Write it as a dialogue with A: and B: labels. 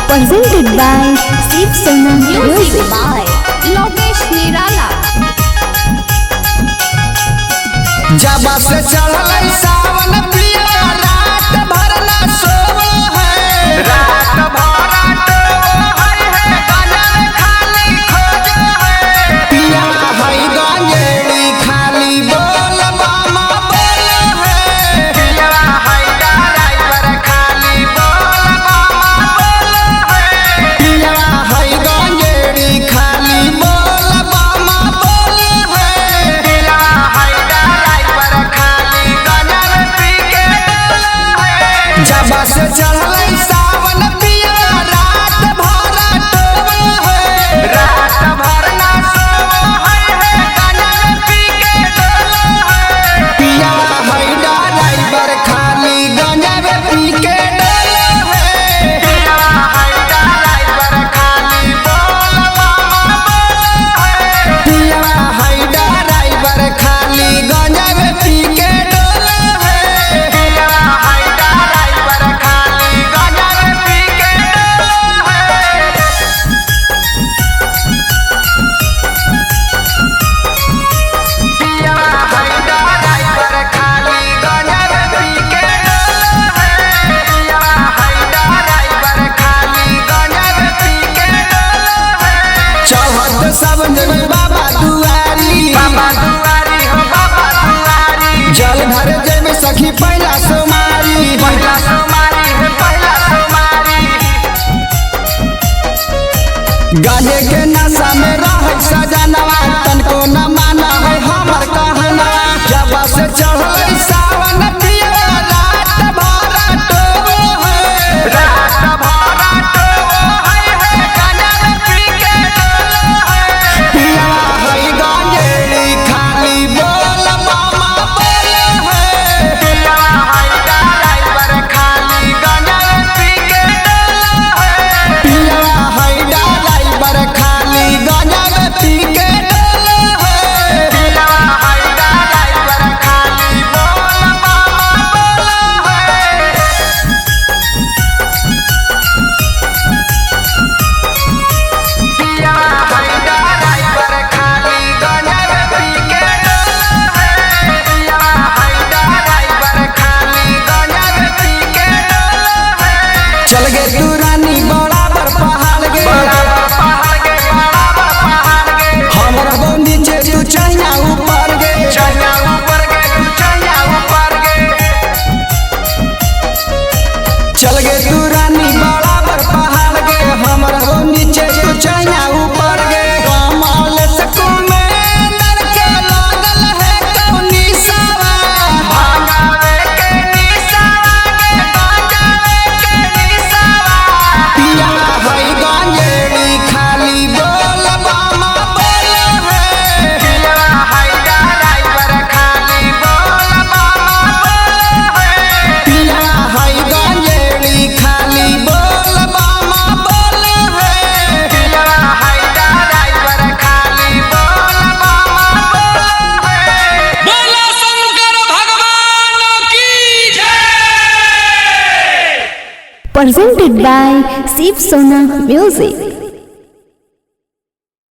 A: presented by Shiv Sona Music
B: by Lokesh Nirala।
C: जब से चढ़ल सावन पिया रात भर न सोवो है, रात भर गंजन खाली खोजो है। पिया है गंजेड़ी खाली बोल बामा बोल है, पिया है ड्राइवर खाली बोल बामा बोल है। पिया है गंजेड़ी खाली बोल बामा बोल है, पिया है ड्राइवर खाली गंजन पी के डोल है। जब से चढ़ल सावन पिया रात भर टोवो है, रात भर ना सोवो है गंजन पी के डोल है। पिया है ड्राइवर खाली गंजन पी के डोल है, पिया है ड्राइवर खाली बोल बामा बोल है। पिया है ड्राइवर खाली गंजन पी के डोल है, पिया है ड्राइवर खाली गंजन पी के डोल है। पिया है ड्राइवर खाली गंजन पी के डोल है, पिया है ड्राइवर खाली गंजन पी के डोल है। चौहद सब जगह बाबा दुआरी, बाबा दुआरी हो बाबा दुआरी। जल भर जब सखी पहला सोमारी, पहला सोमारी है पहला सोमारी। गाने के नशा में रह सजनवा तनको न माना है हमर कहना। जब से चढ़ल सावन पिया रात भर टोवो है, रात भर टोवो है गंजन पी के डोल है। पिया है गंजेड़ी खाली बोल बामा बोल है, पिया है ड्राइवर खाली गंजन पी के डोल है। पिया है ड्राइवर खाली गंजन पी के डोल है, पिया है ड्राइवर खाली बोल बामा बोल है। पिया है ड्राइवर खाली गंजन पी के डोल है, पिया है ड्राइवर खाली गंजन पी के डोल है। चल गे तू रानी बराबर पहाड़ गे, बराबर पहाड़ गे, बराबर पहाड़ गे। हमर बो नीचे तू चढ़िया ऊपर गे, चढ़िया ऊपर गे तू चढ़िया ऊपर गे। चल गे तू रानी बराबर पहाड़ गे, हमर हो नीचे तू चढ़िया ऊपर गे। कमाल सकुमेंदर के लागल है कौनी सवा, भागावे के निसावा गे बाजावे के निसावा। पिया है गंजेड़ी खाली बोल बामा बोल है, पिया है ड्राइवर खाली बोल बामा बोल है। पिया है गंजेड़ी खाली बोल बामा बोल है, पिया है ड्राइवर खाली बोल बामा बोल है।
D: बोला शंकर भगवान की जय।
A: presented by Shiv Sona Music।